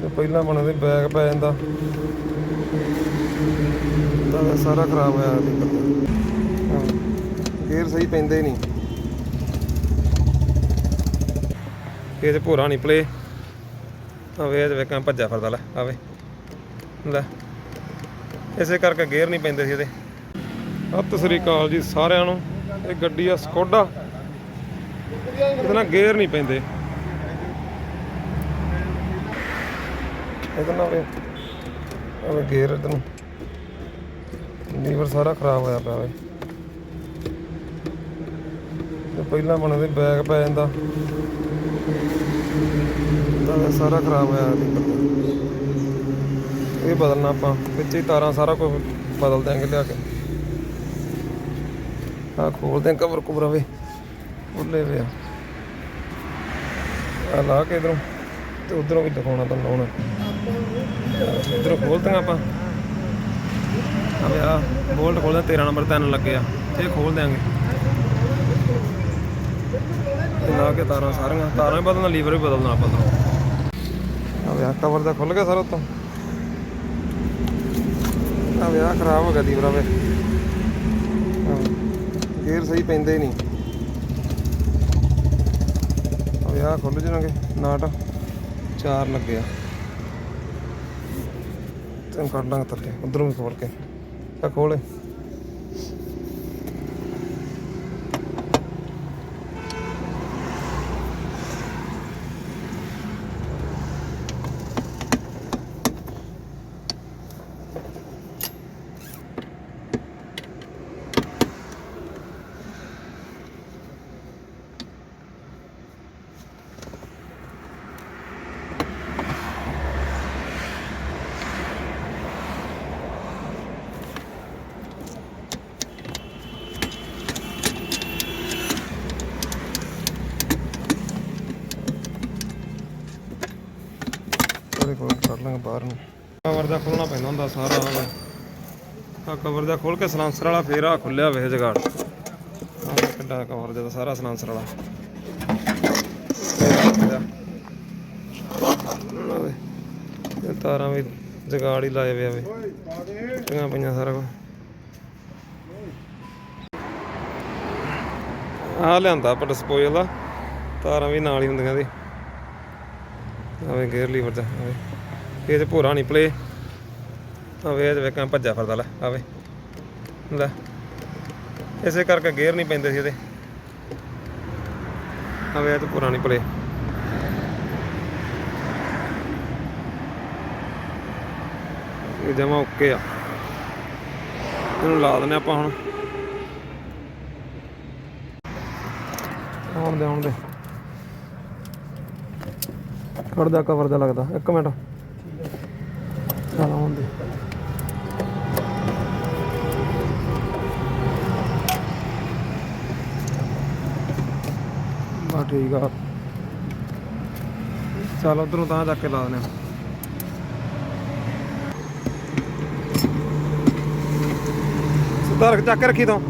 ਪਹਿਲਾਂ ਬਣਦੇ ਬੈਗ ਪੈ ਜਾਂਦਾ ਤਾਂ ਸਾਰਾ ਖਰਾਬ ਹੋਇਆ ਲੀਵਰ। ਗੇਅਰ ਸਹੀ ਪੈਂਦੇ ਨਹੀਂ, ਇਹ ਤੇ ਭੋਰਾ ਨਹੀਂ ਪਲੇ ਆਵੇ ਇਹ ਵੇਖਾਂ ਭੱਜਾ ਫਿਰਦਾ ਲੈ ਆਵੇ ਲੈ, ਇਸੇ ਕਰਕੇ ਗੇਅਰ ਨਹੀਂ ਪੈਂਦੇ ਸੀ ਇਹਦੇ। ਸਤਿ ਸ੍ਰੀ ਅਕਾਲ ਜੀ ਸਾਰਿਆਂ ਨੂੰ। ਇਹ ਗੱਡੀ ਆ ਸਕੋਡਾ, ਇਹਦੇ ਨਾਲ ਗੇਅਰ ਨਹੀਂ ਪੈਂਦੇ। ਇਹਦੇ ਨਾਲ ਆਵੇ ਗੇਅਰ ਇਹਦੇ ਨੂੰ ਲੀਵਰ ਸਾਰਾ ਖਰਾਬ ਹੋਇਆ ਪਿਆ ਵੇ। ਪਹਿਲਾਂ ਬਣਦੇ ਬੈਗ ਪੈ ਜਾਂਦਾ ਤਾਂ ਸਾਰਾ ਖਰਾਬ ਹੋਇਆ ਲੀਵਰ। ਇਹ ਬਦਲਣਾ ਆਪਾਂ ਵਿੱਚ ਹੀ ਤਾਰਾਂ ਸਾਰਾ ਕੁਝ ਬਦਲ ਦਿਆਂਗੇ ਲਿਆ ਕੇ। ਆਹ ਖੋਲਦੇ ਹਾਂ ਕਵਰ ਕੁਵਰ ਵੇ ਖੁੱਲੇ ਵੇ ਆ ਲਾ ਕੇ ਇੱਧਰੋਂ ਤੇ ਉੱਧਰੋਂ ਵੀ ਦਿਖਾਉਣਾ ਤੁਹਾਨੂੰ ਹੁਣ। ਇੱਧਰੋਂ ਖੋਲਦੇ ਆਪਾਂ ਆ ਬੋਲਟ ਖੋਲਦੇ 13 ਨੰਬਰ 3 ਲੱਗੇ ਆ, ਇਹ ਖੋਲ ਦਿਆਂਗੇ ਲਾ ਕੇ ਤਾਰਾਂ ਸਾਰੀਆਂ ਤਾਰਾਂ ਵੀ ਬਦਲਣਾ ਲੀਵਰ ਵੀ ਬਦਲਣਾ ਆਪਾਂ ਤਾਂ। ਆ ਵਿਆਹ ਕਵਰ ਦਾ ਖੁੱਲ ਗਿਆ ਸਾਰਾ ਉੱਤੋਂ। ਆ ਵਿਆਹ ਖਰਾਬ ਹੋ ਗਿਆ ਲੀਵਰ ਵੇ, ਗੇਅਰ ਸਹੀ ਪੈਂਦੇ ਨਹੀਂ। ਵਿਆਹ ਖੁੱਲ ਜਾਣਗੇ ਨਾਟ 4 ਲੱਗੇ ਆ, ਤੈਨੂੰ ਕੱਢ ਲਾਂਗੇ ਥੱਲੇ ਉੱਧਰੋਂ ਵੀ ਖੋਲ ਕੇ ਆ ਖੋਲੇ। ਕੱਢ ਲਾਂਗੇ ਬਾਹਰ ਨੂੰ। ਕਵਰ ਦਾ ਖੋਲਣਾ ਪੈਂਦਾ ਹੁੰਦਾ ਸਾਰਾ। ਆ ਕਵਰ ਦਾ ਖੋਲ ਕੇ ਸਲਾਂਸਰ ਵਾਲਾ ਫੇਰ ਆ ਖੁੱਲਿਆ ਵੇ ਜਗਾੜ। ਆਹ ਕਿੱਡਾ ਕਵਰ ਦਾ ਸਾਰਾ ਸਲਾਂਸਰ ਵਾਲਾ ਤਾਰਾਂ ਵੀ ਜਗਾੜ ਹੀ ਲਾਏ ਵੇ ਆਵੇ ਟੀਆਂ ਪਈਆਂ ਸਾਰਾ ਕੁਛ। ਆਹ ਲਿਆਂਦਾ ਆਪਾਂ ਡਿਸਪੋਜ਼ਲ ਦਾ, ਤਾਰਾਂ ਵੀ ਨਾਲ ਹੀ ਹੁੰਦੀਆਂ ਇਹਦੇ। ਆਵੇ ਗੇਅਰ ਲੀਵਰ ਦਾ ਆਵੇ, ਇਹ ਤੇ ਭੋਰਾ ਨਹੀਂ ਪਲੇ ਆਵੇ ਇਹ ਵੇਖਾਂ ਭੱਜਾ ਫਿਰਦਾ ਲੈ ਆਵੇ ਲੈ, ਇਸੇ ਕਰਕੇ ਗੇਅਰ ਨਹੀਂ ਪੈਂਦੇ ਸੀ ਇਹਦੇ। ਆਵੇ ਇਹ ਤੇ ਭੋਰਾ ਨਹੀਂ ਪਲੇ। ਇਹ ਜਮਾ ਓਕੇ ਆ, ਇਹਨੂੰ ਲਾ ਦਿੰਦੇ ਆਪਾਂ ਹੁਣ। ਆਉਣ ਦੇ ਕੱਢਦਾ ਕਵਰ ਦਾ ਲੱਗਦਾ 1 ਮਿੰਟ ਚੱਲ ਆਉਣ ਦੇ। ਬਸ ਠੀਕ ਆ, ਚੱਲ ਉੱਧਰੋਂ ਤਾਂ ਚੱਕ ਕੇ ਲਾ ਦਿੰਦੇ। ਸਿੱਧਾ ਚੱਕ ਕੇ ਰੱਖੀ ਤੂੰ।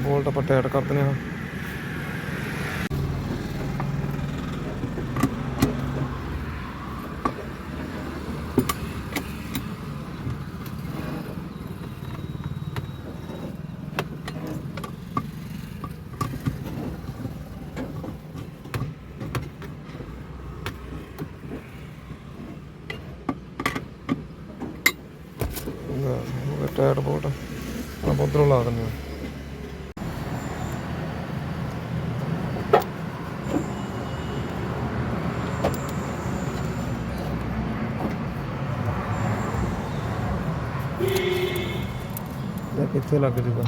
ਬੋਲਟ ਆਪਾਂ ਟਾਈਟ ਕਰ ਦਿੰਦੇ ਹਾਂ। ਟਾਇਰ ਬੋਲਟ ਆਪਾਂ ਉੱਧਰੋਂ ਲਾ ਦਿੰਦੇ ਹਾਂ। ਤੇ ਕਿੱਥੇ ਲੱਗ ਜੂਗਾ।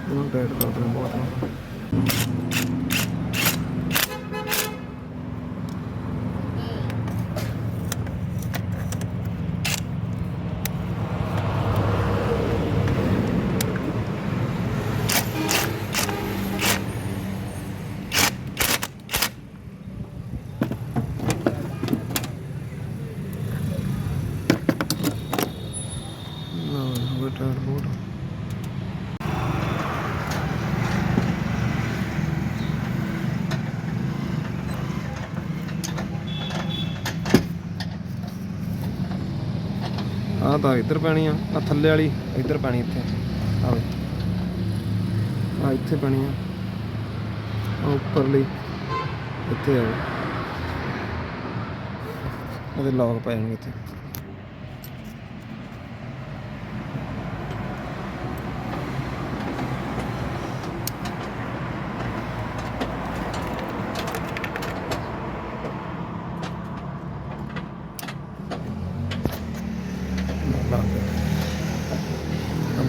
ਇਹਨੂੰ ਟਾਈਟ ਕਰ ਦੇਣਾ ਬਹੁਤ। ਟਾਇਰ ਬਹੁਤ ਆਹ ਤਾਂ ਇੱਧਰ ਪੈਣੀ ਆ ਥੱਲੇ ਵਾਲੀ ਇੱਧਰ ਪੈਣੀ ਇੱਥੇ ਆਵੇ ਆ ਇੱਥੇ ਪੈਣੀ ਆ ਉੱਪਰਲੀ ਇੱਥੇ ਆਵੇ ਉਹਦੇ ਲੌਕ ਪੈ ਜਾਣਗੇ ਇੱਥੇ।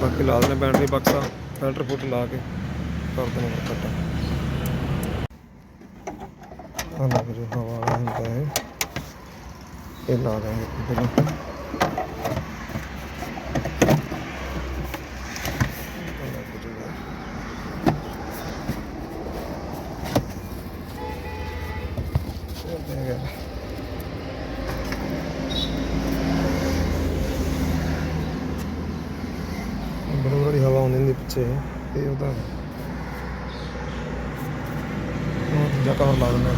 बाकी ला देने बैटरी बक्सा फिल्टर फुट ला के कर देना कट्टा अलग जो हवा होता है ये ला देंगे बड़ी बड़ी हवा आने पिछे ये दूजा कवर ला देना।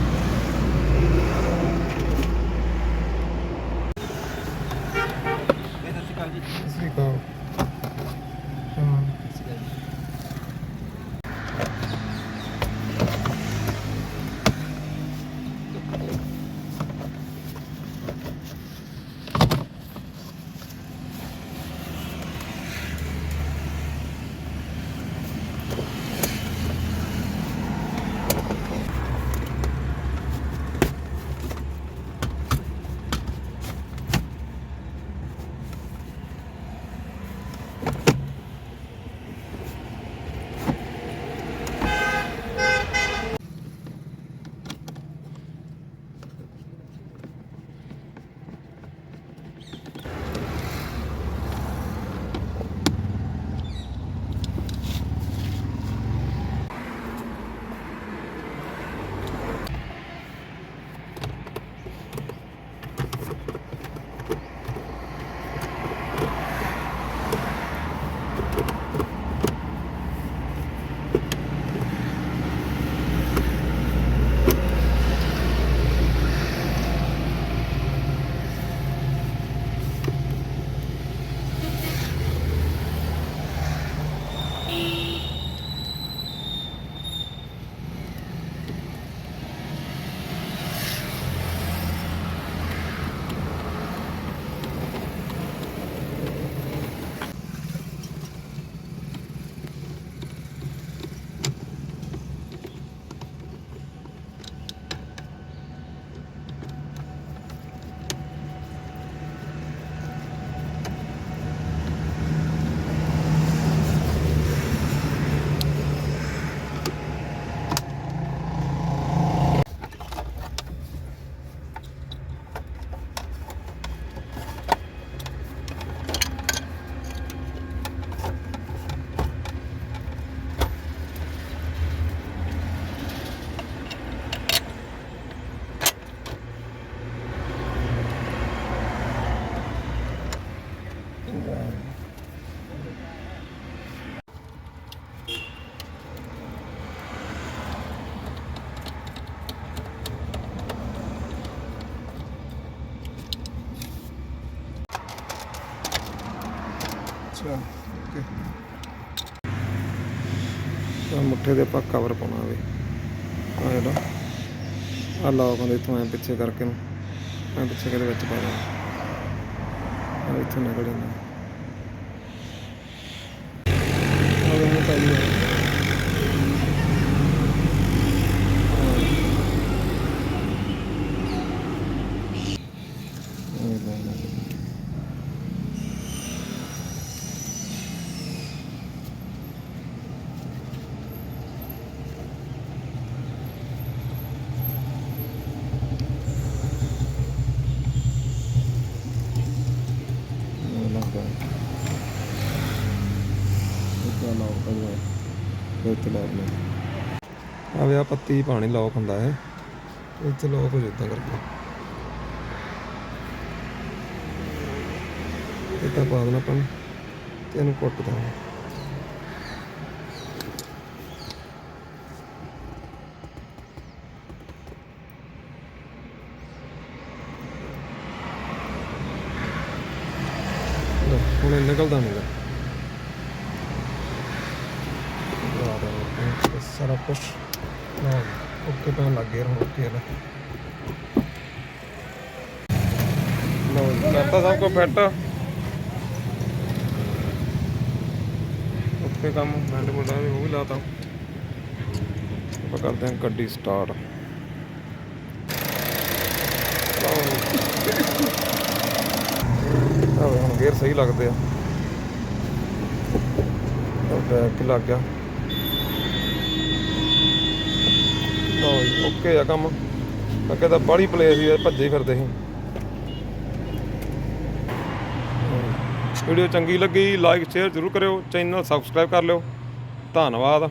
मुठे दे ਆਪਾਂ कवर पाना वे आ जेड़ा आ लॉक होंदे इत्थों ऐ पिछे करके मैं पिछे के विच पा देना इत्थों निकल जाना ਇੱਥੇ ਲਾ ਦਿੰਦੇ ਆਵੇ ਆ ਪੱਤੀ ਪਾਣੀ ਲੋਕ ਹੁੰਦਾ ਹੈ ਇੱਥੇ ਲੋਕ ਹੋ ਜਾਂਦਾ ਕਰਕੇ ਇੱਦਾਂ ਪਾ ਦੇਣਾ ਆਪਾਂ ਤੇ ਇਹਨੂੰ ਕੁੱਟ ਦੇਣਾ ਹੁਣ ਇਹ ਨਿਕਲਦਾ ਨਹੀਂ ਗਾ ਸਾਰਾ ਕੁਛ ਓਕੇ ਪੈਣ ਲੱਗ ਗਿਆ ਹੁਣ ਓਕੇ ਨਾ ਲਓ ਜੀ ਕਰਤਾ ਸਭ ਕੁਝ ਫਿੱਟ ਓਕੇ ਕੰਮ ਬੈਂਡ ਮੁੰਡਾ ਵੀ ਉਹ ਵੀ ਲਾਤਾ ਆਪਾਂ ਕਰਦੇ ਹਾਂ ਗੱਡੀ ਸਟਾਰਟ ਹੁਣ ਗੇਅਰ ਸਹੀ ਲੱਗਦੇ ਆ ਬੈਕ ਲੱਗ ਗਿਆ ਓਕੇ ਆ ਕੰਮ ਅੱਗੇ ਤਾਂ ਬਾਹਲੀ ਪਲੇ ਸੀ ਭੱਜੇ ਫਿਰਦੇ ਸੀ ਵੀਡੀਓ ਚੰਗੀ ਲੱਗੀ ਲਾਈਕ ਸ਼ੇਅਰ ਜ਼ਰੂਰ ਕਰਿਓ ਚੈਨਲ ਸਬਸਕ੍ਰਾਈਬ ਕਰ ਲਿਓ ਧੰਨਵਾਦ।